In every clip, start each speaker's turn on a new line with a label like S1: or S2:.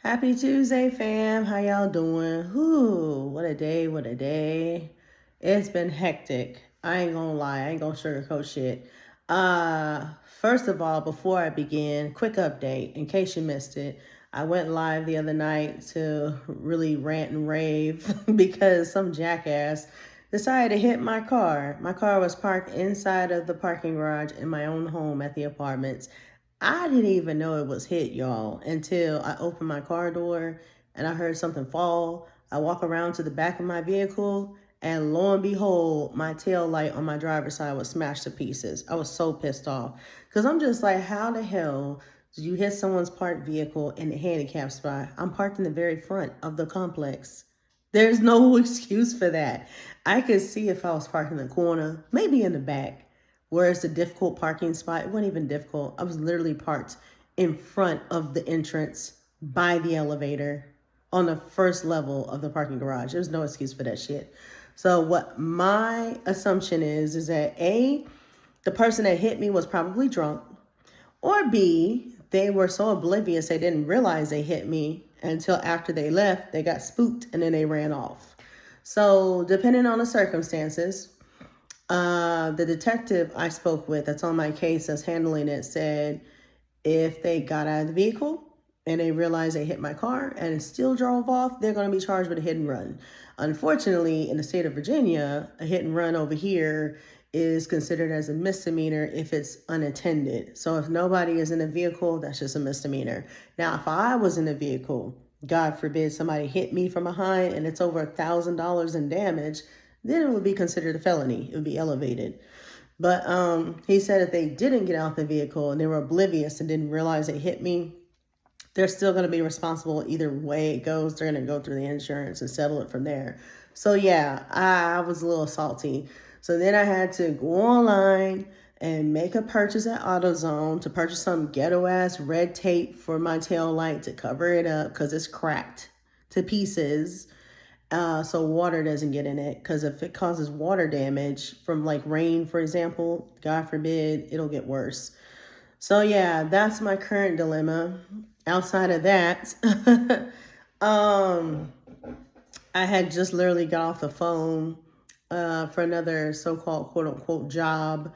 S1: Happy Tuesday, fam. How y'all doing? Whew, what a day, what a day. It's been hectic. I ain't gonna lie, I ain't gonna sugarcoat shit. First of all, before I begin, quick update in case you missed it. I went live the other night to really rant and rave because some jackass decided to hit my car. My car was parked inside of the parking garage in my own home at the apartments. I didn't even know it was hit, y'all, until I opened my car door and I heard something fall. I walk around to the back of my vehicle, and lo and behold, my tail light on my driver's side was smashed to pieces. I was so pissed off because I'm just like, how the hell did you hit someone's parked vehicle in the handicap spot? I'm parked in the very front of the complex. There's no excuse for that. I could see if I was parked in the corner, maybe in the back. Whereas the difficult parking spot, it wasn't even difficult. I was literally parked in front of the entrance by the elevator on the first level of the parking garage. There's no excuse for that shit. So what my assumption is that A, the person that hit me was probably drunk, or B, they were so oblivious they didn't realize they hit me until after they left, they got spooked and then they ran off. So depending on the circumstances, the detective I spoke with that's on my case that's handling it said if they got out of the vehicle and they realized they hit my car and still drove off, they're going to be charged with a hit and run. Unfortunately, in the state of Virginia, a hit and run over here is considered as a misdemeanor if it's unattended. So if nobody is in the vehicle, that's just a misdemeanor. Now, if I was in the vehicle, God forbid somebody hit me from behind and it's over $1,000 in damage, then it would be considered a felony. It would be elevated. But he said if they didn't get out the vehicle and they were oblivious and didn't realize they hit me, they're still going to be responsible either way it goes. They're going to go through the insurance and settle it from there. So yeah, I was a little salty. So then I had to go online and make a purchase at AutoZone to purchase some ghetto ass red tape for my tail light to cover it up because it's cracked to pieces. So water doesn't get in it, because if it causes water damage from like rain, for example, God forbid, it'll get worse. So yeah, that's my current dilemma. Outside of that, I had just literally got off the phone for another so-called quote unquote job.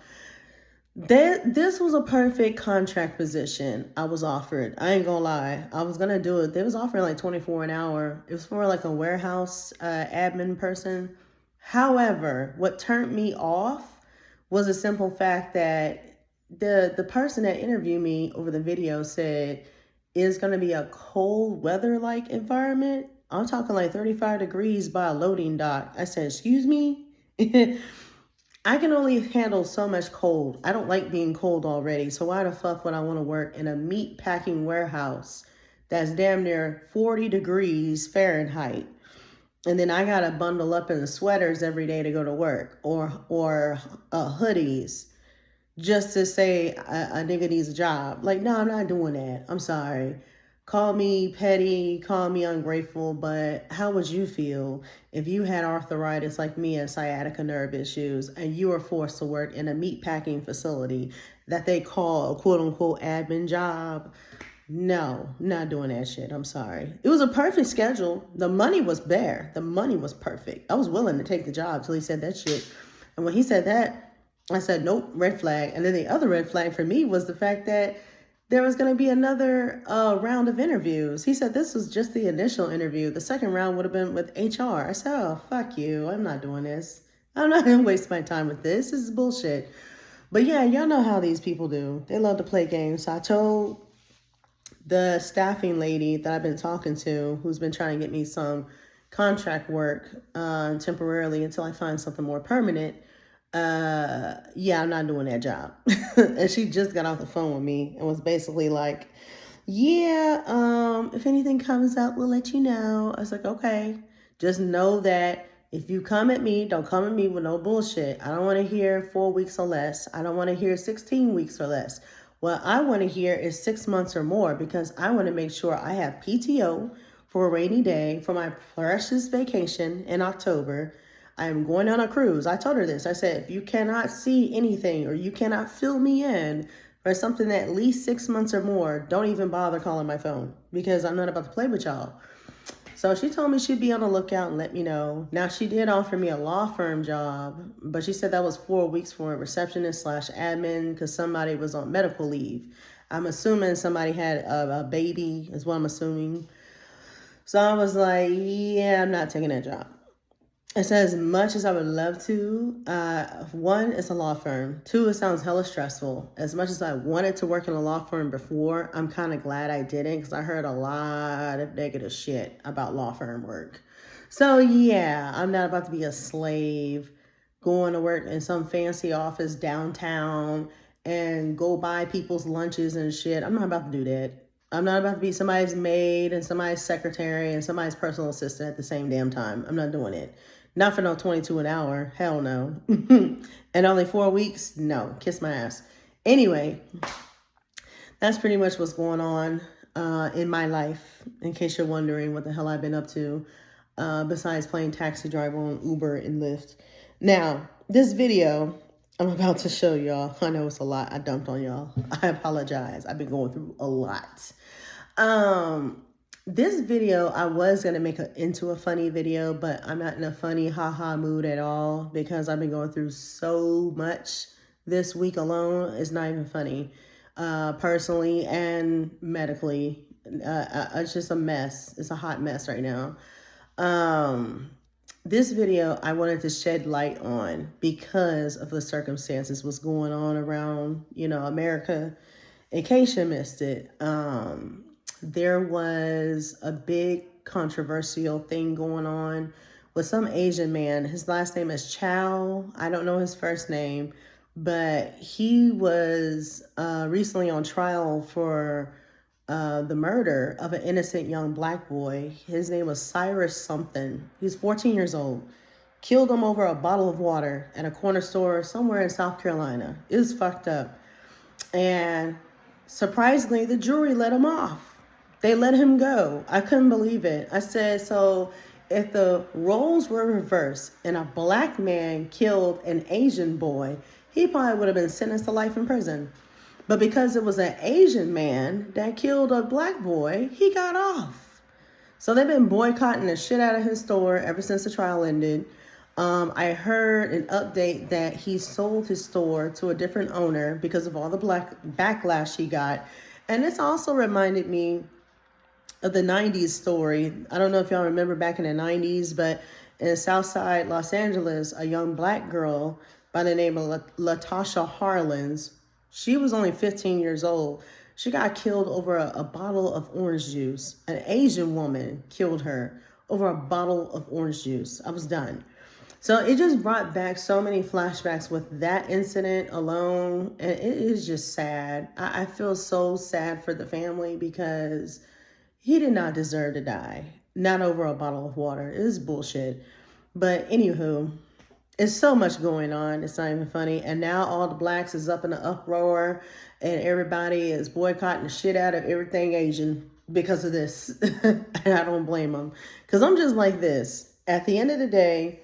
S1: This was a perfect contract position I was offered. I ain't gonna lie. I was gonna do it. They was offering like 24 an hour. It was for like a warehouse admin person. However, what turned me off was a simple fact that the person that interviewed me over the video said it's gonna be a cold weather like environment. I'm talking like 35 degrees by a loading dock. I said, excuse me? I can only handle so much cold. I don't like being cold already. So why the fuck would I want to work in a meat packing warehouse that's damn near 40 degrees Fahrenheit? And then I got to bundle up in sweaters every day to go to work, or hoodies just to say a nigga needs a job. Like, no, I'm not doing that. I'm sorry. Call me petty, call me ungrateful, but how would you feel if you had arthritis like me and sciatica nerve issues and you were forced to work in a meat packing facility that they call a quote unquote admin job? No, not doing that shit. I'm sorry. It was a perfect schedule. The money was there. The money was perfect. I was willing to take the job till he said that shit. And when he said that, I said, nope, red flag. And then the other red flag for me was the fact that there was going to be another round of interviews. He said this was just the initial interview. The second round would have been with HR. I said, oh, fuck you. I'm not doing this. I'm not going to waste my time with this. This is bullshit. But yeah, y'all know how these people do. They love to play games. So I told the staffing lady that I've been talking to, who's been trying to get me some contract work temporarily until I find something more permanent, yeah, I'm not doing that job. And she just got off the phone with me and was basically like, yeah, if anything comes up, we'll let you know. I was like, okay, just know that if you come at me, don't come at me with no bullshit. I don't want to hear 4 weeks or less. I don't want to hear 16 weeks or less. What I want to hear is 6 months or more, because I want to make sure I have PTO for a rainy day for my precious vacation in October. I am going on a cruise. I told her this. I said, if you cannot see anything or you cannot fill me in for something at least 6 months or more, don't even bother calling my phone because I'm not about to play with y'all. So she told me she'd be on the lookout and let me know. Now, she did offer me a law firm job, but she said that was 4 weeks for a receptionist / admin because somebody was on medical leave. I'm assuming somebody had a baby is what I'm assuming. So I was like, yeah, I'm not taking that job. I said, as much as I would love to, one, it's a law firm. Two, it sounds hella stressful. As much as I wanted to work in a law firm before, I'm kind of glad I didn't because I heard a lot of negative shit about law firm work. So yeah, I'm not about to be a slave going to work in some fancy office downtown and go buy people's lunches and shit. I'm not about to do that. I'm not about to be somebody's maid and somebody's secretary and somebody's personal assistant at the same damn time. I'm not doing it. Not for no 22 an hour. Hell no. And only 4 weeks? No. Kiss my ass. Anyway, that's pretty much what's going on in my life, in case you're wondering what the hell I've been up to, besides playing taxi driver on Uber and Lyft. Now, this video I'm about to show y'all, I know it's a lot I dumped on y'all. I apologize. I've been going through a lot. This video, I was going to make it into a funny video, but I'm not in a funny haha mood at all because I've been going through so much this week alone. It's not even funny, personally and medically. It's just a mess. It's a hot mess right now. This video I wanted to shed light on because of the circumstances, what's going on around, America. In case you missed it, there was a big controversial thing going on with some Asian man. His last name is Chow. I don't know his first name, but he was recently on trial for the murder of an innocent young black boy. His name was Cyrus something. He's 14 years old. Killed him over a bottle of water at a corner store somewhere in South Carolina. It was fucked up. And surprisingly, the jury let him off. They let him go. I couldn't believe it. I said, so if the roles were reversed and a black man killed an Asian boy, he probably would have been sentenced to life in prison. But because it was an Asian man that killed a black boy, he got off. So they've been boycotting the shit out of his store ever since the trial ended. I heard an update that he sold his store to a different owner because of all the backlash he got. And this also reminded me of the 90s story. I don't know if y'all remember back in the 90s, but in Southside Los Angeles, a young black girl by the name of Latasha Harlins, she was only 15 years old. She got killed over a bottle of orange juice. An Asian woman killed her over a bottle of orange juice. I was done. So it just brought back so many flashbacks with that incident alone. And it is just sad. I feel so sad for the family because he did not deserve to die. Not over a bottle of water. It is bullshit. But anywho, it's so much going on. It's not even funny. And now all the blacks is up in an uproar and everybody is boycotting the shit out of everything Asian because of this. And I don't blame them. Because I'm just like this. At the end of the day,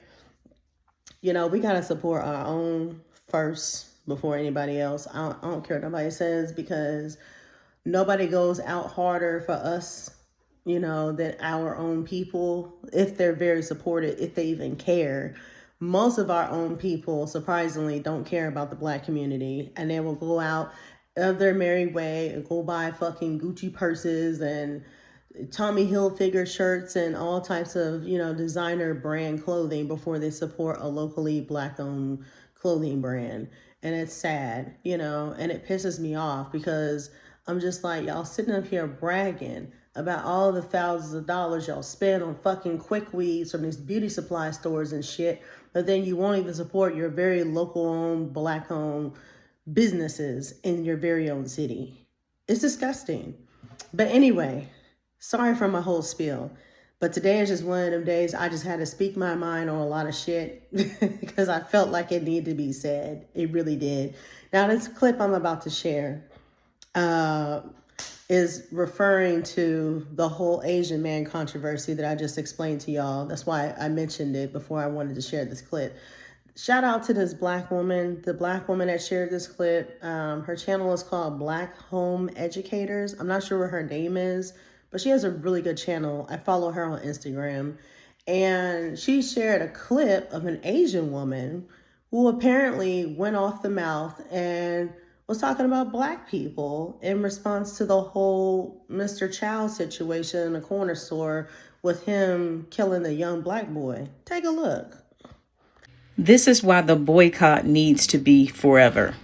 S1: we got to support our own first before anybody else. I don't care what nobody says because nobody goes out harder for us, than our own people. If they're very supported, if they even care. Most of our own people, surprisingly, don't care about the black community. And they will go out of their merry way and go buy fucking Gucci purses and Tommy Hilfiger shirts and all types of, designer brand clothing before they support a locally black-owned clothing brand. And it's sad, and it pisses me off because I'm just like, y'all sitting up here bragging about all the thousands of dollars y'all spend on fucking quick weeds from these beauty supply stores and shit, but then you won't even support your very local-owned, black-owned businesses in your very own city. It's disgusting. But anyway, sorry for my whole spiel, but today is just one of them days I just had to speak my mind on a lot of shit because I felt like it needed to be said. It really did. Now, this clip I'm about to share is referring to the whole Asian man controversy that I just explained to y'all. That's why I mentioned it before I wanted to share this clip. shout out to this black woman, the black woman that shared this clip. Her channel is called Black Home Educators. I'm not sure what her name is, but she has a really good channel. I follow her on Instagram. And she shared a clip of an Asian woman who apparently went off the mouth and was talking about black people in response to the whole Mr. Chow situation in the corner store with him killing the young black boy. Take a look.
S2: This is why the boycott needs to be forever.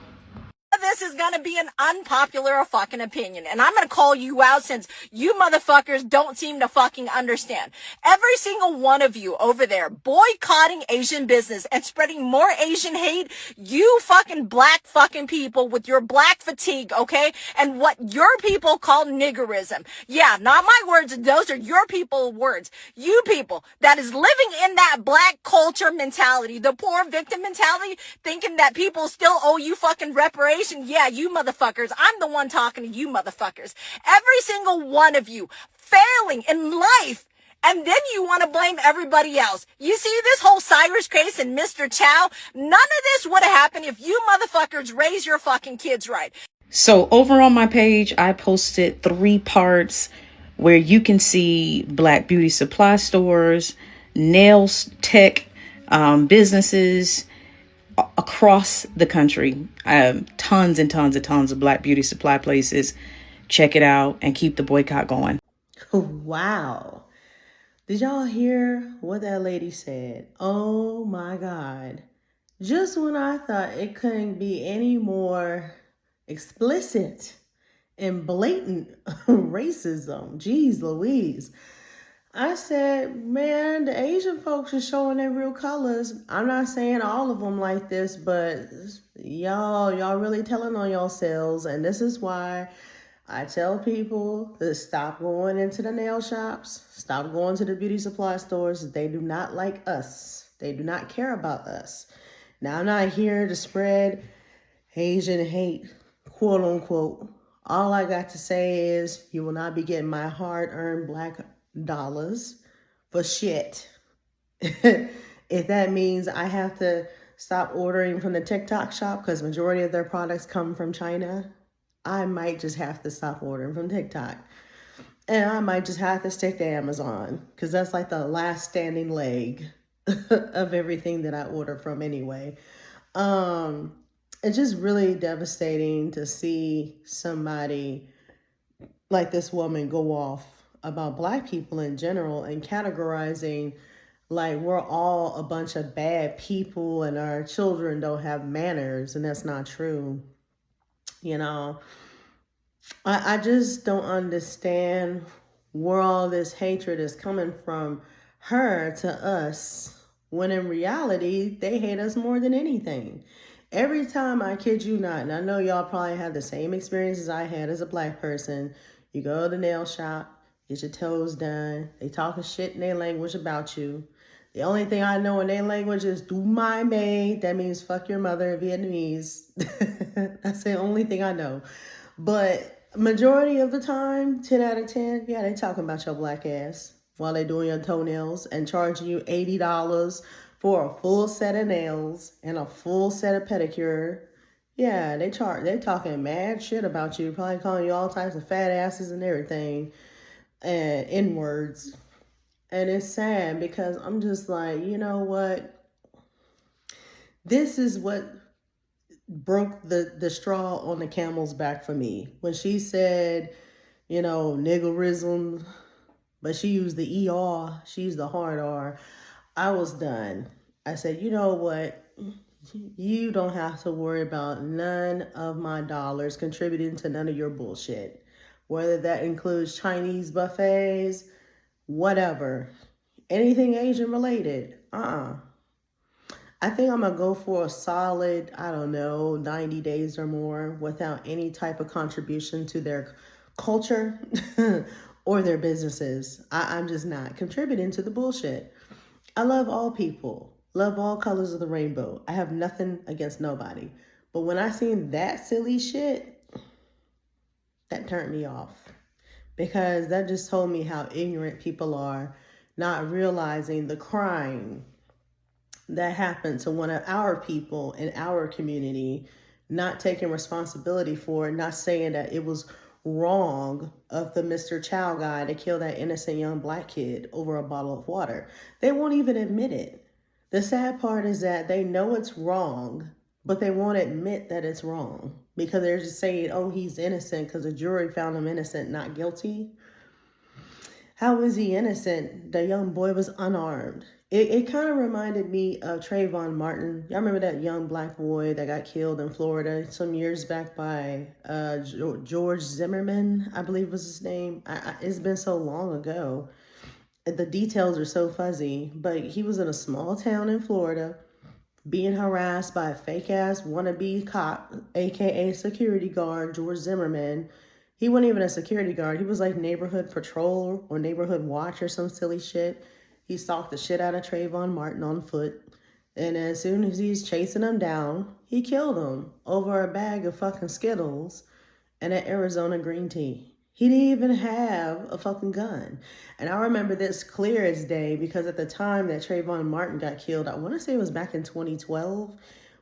S3: This is gonna be an unpopular fucking opinion, and I'm gonna call you out since you motherfuckers don't seem to fucking understand. Every single one of you over there boycotting Asian business and spreading more Asian hate, you fucking black fucking people with your black fatigue, okay? And what your people call niggerism. Yeah, not my words, those are your people words. You people that is living in that black culture mentality, the poor victim mentality, thinking that people still owe you fucking reparations. Yeah, you motherfuckers. I'm the one talking to you motherfuckers. Every single one of you failing in life. And then you want to blame everybody else. You see this whole Cyrus case and Mr. Chow? None of this would have happened if you motherfuckers raise your fucking kids right.
S2: So over on my page, I posted 3 parts where you can see black beauty supply stores, nails tech businesses across the country. Tons and tons of black beauty supply places. Check it out and keep the boycott going.
S1: Wow. Did y'all hear what that lady said? Oh my God. Just when I thought it couldn't be any more explicit and blatant racism. Jeez Louise. I said, man, the Asian folks are showing their real colors. I'm not saying all of them like this, but y'all really telling on yourselves. And this is why I tell people to stop going into the nail shops, stop going to the beauty supply stores. They do not like us. They do not care about us. Now, I'm not here to spread Asian hate, quote unquote. All I got to say is you will not be getting my hard-earned black dollars for shit. If that means I have to stop ordering from the TikTok shop because majority of their products come from China, I might just have to stop ordering from TikTok. And I might just have to stick to Amazon because that's like the last standing leg of everything that I order from anyway. It's just really devastating to see somebody like this woman go off about black people in general and categorizing like we're all a bunch of bad people and our children don't have manners, and that's not true. You know, I just don't understand where all this hatred is coming from her to us, when in reality, they hate us more than anything. Every time, I kid you not, and I know y'all probably had the same experiences I had as a black person, you go to the nail shop, get your toes done, they talking shit in their language about you. The only thing I know in their language is "do my maid." That means fuck your mother in Vietnamese. That's the only thing I know. But majority of the time, 10 out of 10, yeah, they talking about your black ass while they doing your toenails and charging you $80 for a full set of nails and a full set of pedicure. Yeah, they talking mad shit about you, probably calling you all types of fat asses and everything, and N-words. And it's sad because I'm just like, you know what? This is what broke the straw on the camel's back for me. When she said, you know, niggerism, but she used the ER, she used the hard R, I was done. I said, you know what? You don't have to worry about none of my dollars contributing to none of your bullshit. Whether that includes Chinese buffets, whatever. Anything Asian related. I think I'm going to go for a solid, I don't know, 90 days or more without any type of contribution to their culture or their businesses. I'm just not contributing to the bullshit. I love all people, love all colors of the rainbow. I have nothing against nobody. But when I seen that silly shit, that turned me off. Because that just told me how ignorant people are, not realizing the crime that happened to one of our people in our community, not taking responsibility for it, not saying that it was wrong of the Mr. Chow guy to kill that innocent young black kid over a bottle of water. They won't even admit it. The sad part is that they know it's wrong, but they won't admit that it's wrong because they're just saying, oh, he's innocent because the jury found him innocent, not guilty. How is he innocent? The young boy was unarmed. It kind of reminded me of Trayvon Martin. Y'all remember that young black boy that got killed in Florida some years back by George Zimmerman, I believe was his name. It's been so long ago. The details are so fuzzy, but he was in a small town in Florida being harassed by a fake-ass wannabe cop, aka security guard, George Zimmerman. He wasn't even a security guard. He was like neighborhood patrol or neighborhood watch or some silly shit. He stalked the shit out of Trayvon Martin on foot. And as soon as he's chasing him down, he killed him over a bag of fucking Skittles and an Arizona green tea. He didn't even have a fucking gun. And I remember this clear as day because at the time that Trayvon Martin got killed, I want to say it was back in 2012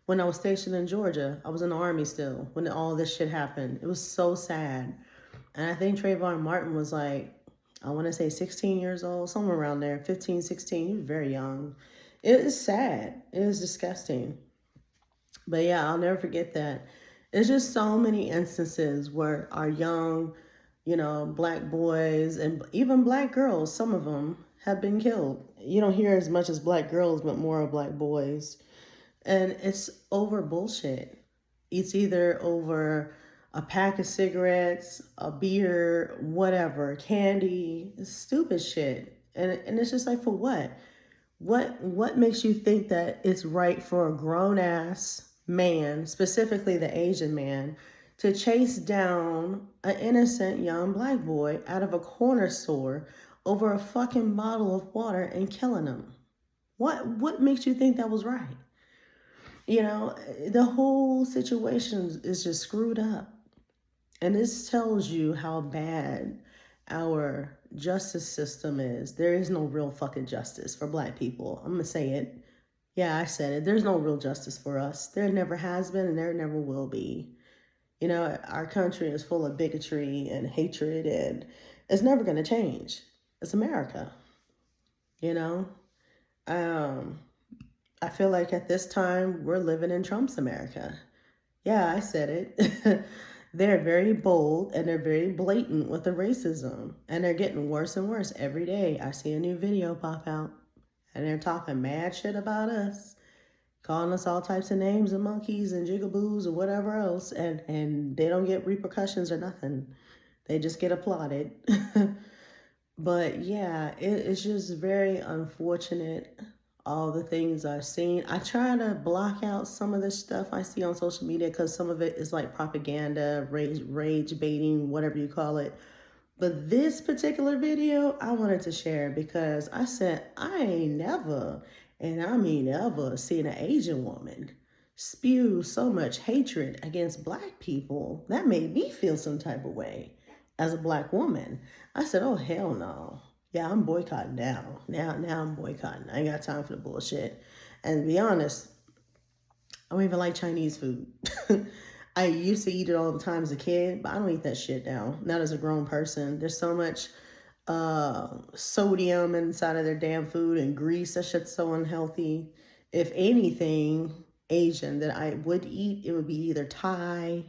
S1: when I was stationed in Georgia. I was in the Army still when all this shit happened. It was so sad. And I think Trayvon Martin was like, I want to say 16 years old, somewhere around there, 15, 16. He was very young. It is sad. It is disgusting. But yeah, I'll never forget that. There's just so many instances where our young, black boys and even black girls, some of them have been killed. You don't hear as much as black girls, but more of black boys. And it's over bullshit. It's either over a pack of cigarettes, a beer, whatever, candy, stupid shit. And it's just like, for what? What makes you think that it's right for a grown-ass man, specifically the Asian man, to chase down an innocent young black boy out of a corner store over a fucking bottle of water and killing him? What makes you think that was right? The whole situation is just screwed up. And this tells you how bad our justice system is. There is no real fucking justice for black people. I'm going to say it. Yeah, I said it. There's no real justice for us. There never has been and there never will be. Our country is full of bigotry and hatred, and it's never going to change. It's America. I feel like at this time we're living in Trump's America. Yeah, I said it. They're very bold and they're very blatant with the racism, and they're getting worse and worse every day. I see a new video pop out and they're talking mad shit about us, calling us all types of names and monkeys and jigaboos or whatever else, and they don't get repercussions or nothing. They just get applauded. But yeah, it's just very unfortunate, all the things I've seen. I try to block out some of the stuff I see on social media because some of it is like propaganda, rage baiting, whatever you call it. But this particular video, I wanted to share because I said, I ain't never, and I mean ever, seen an Asian woman spew so much hatred against black people. That made me feel some type of way as a black woman. I said, oh, hell no. Yeah, I'm boycotting now. Now I'm boycotting. I ain't got time for the bullshit. And to be honest, I don't even like Chinese food. I used to eat it all the time as a kid, but I don't eat that shit now. Not as a grown person. There's so much sodium inside of their damn food and grease. That shit's so unhealthy. If anything Asian that I would eat, it would be either Thai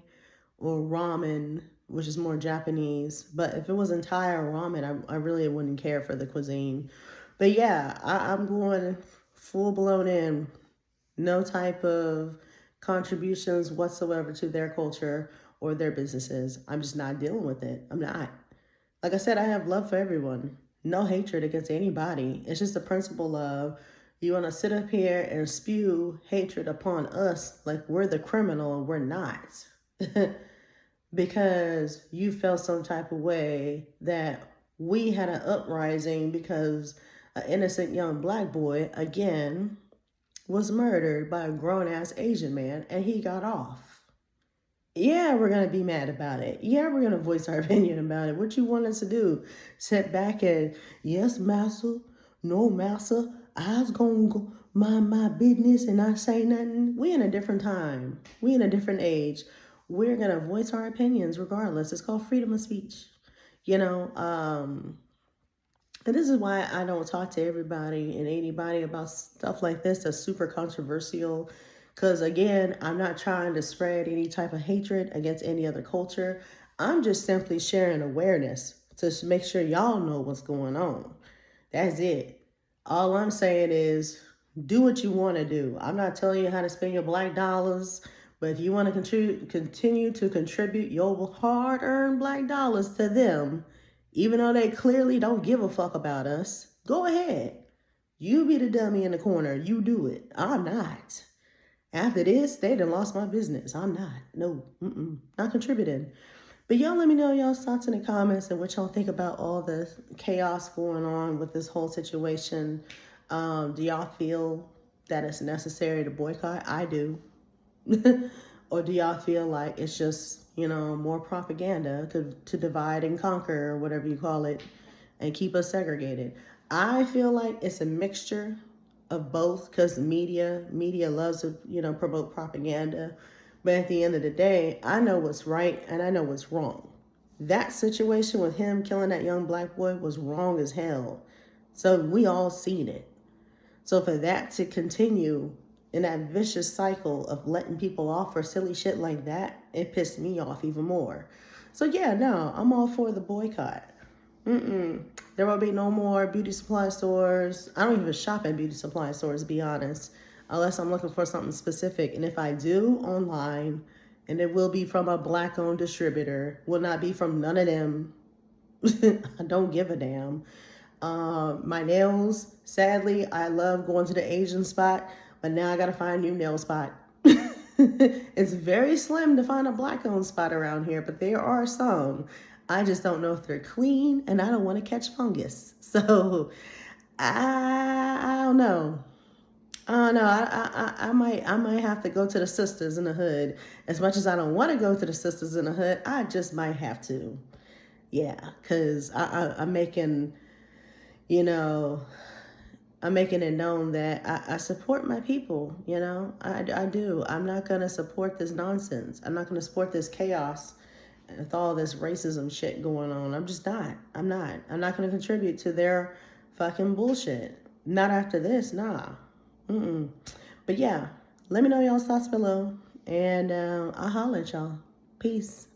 S1: or ramen, which is more Japanese. But if it wasn't Thai or ramen, I really wouldn't care for the cuisine. But yeah, I'm going full blown in. No type of contributions whatsoever to their culture or their businesses. I'm just not dealing with it. I'm not. Like I said, I have love for everyone. No hatred against anybody. It's just the principle of you want to sit up here and spew hatred upon us like we're the criminal and we're not. Because you felt some type of way that we had an uprising because an innocent young black boy, again, was murdered by a grown-ass Asian man and he got off. Yeah, we're going to be mad about it. Yeah, we're going to voice our opinion about it. What you want us to do? Sit back and, yes, master, no, massa, I was gonna go mind my business and not say nothing. We in a different time. We in a different age. We're gonna voice our opinions regardless. It's called freedom of speech. You know, and this is why I don't talk to everybody and anybody about stuff like this that's super controversial. Because again, I'm not trying to spread any type of hatred against any other culture. I'm just simply sharing awareness to make sure y'all know what's going on. That's it. All I'm saying is do what you want to do. I'm not telling you how to spend your black dollars, but if you want to continue to contribute your hard-earned black dollars to them, even though they clearly don't give a fuck about us, go ahead. You be the dummy in the corner. You do it. I'm not. After this, they done lost my business. I'm not. No, not contributing. But y'all let me know y'all's thoughts in the comments and what y'all think about all the chaos going on with this whole situation. Do y'all feel that it's necessary to boycott? I do. Or do y'all feel like it's just, more propaganda to divide and conquer or whatever you call it and keep us segregated? I feel like it's a mixture of both because media loves to, promote propaganda. But at the end of the day, I know what's right and I know what's wrong. That situation with him killing that young black boy was wrong as hell. So we all seen it. So for that to continue in that vicious cycle of letting people off for silly shit like that, it pissed me off even more. So yeah, no, I'm all for the boycott. There will be no more beauty supply stores. I don't even shop at beauty supply stores, to be honest, unless I'm looking for something specific. And if I do, online, and it will be from a black-owned distributor, will not be from none of them. I don't give a damn. My nails, sadly, I love going to the Asian spot, but now I gotta find a new nail spot. It's very slim to find a black-owned spot around here, but there are some. I just don't know if they're clean, and I don't want to catch fungus. So I don't know. I might have to go to the sisters in the hood. As much as I don't want to go to the sisters in the hood, I just might have to. Yeah, because I'm making, I'm making it known that I support my people, I do. I'm not going to support this nonsense. I'm not going to support this chaos with all this racism shit going on. I'm just not. I'm not going to contribute to their fucking bullshit. Not after this, nah. But yeah, let me know y'all's thoughts below, and I'll holler at y'all. Peace.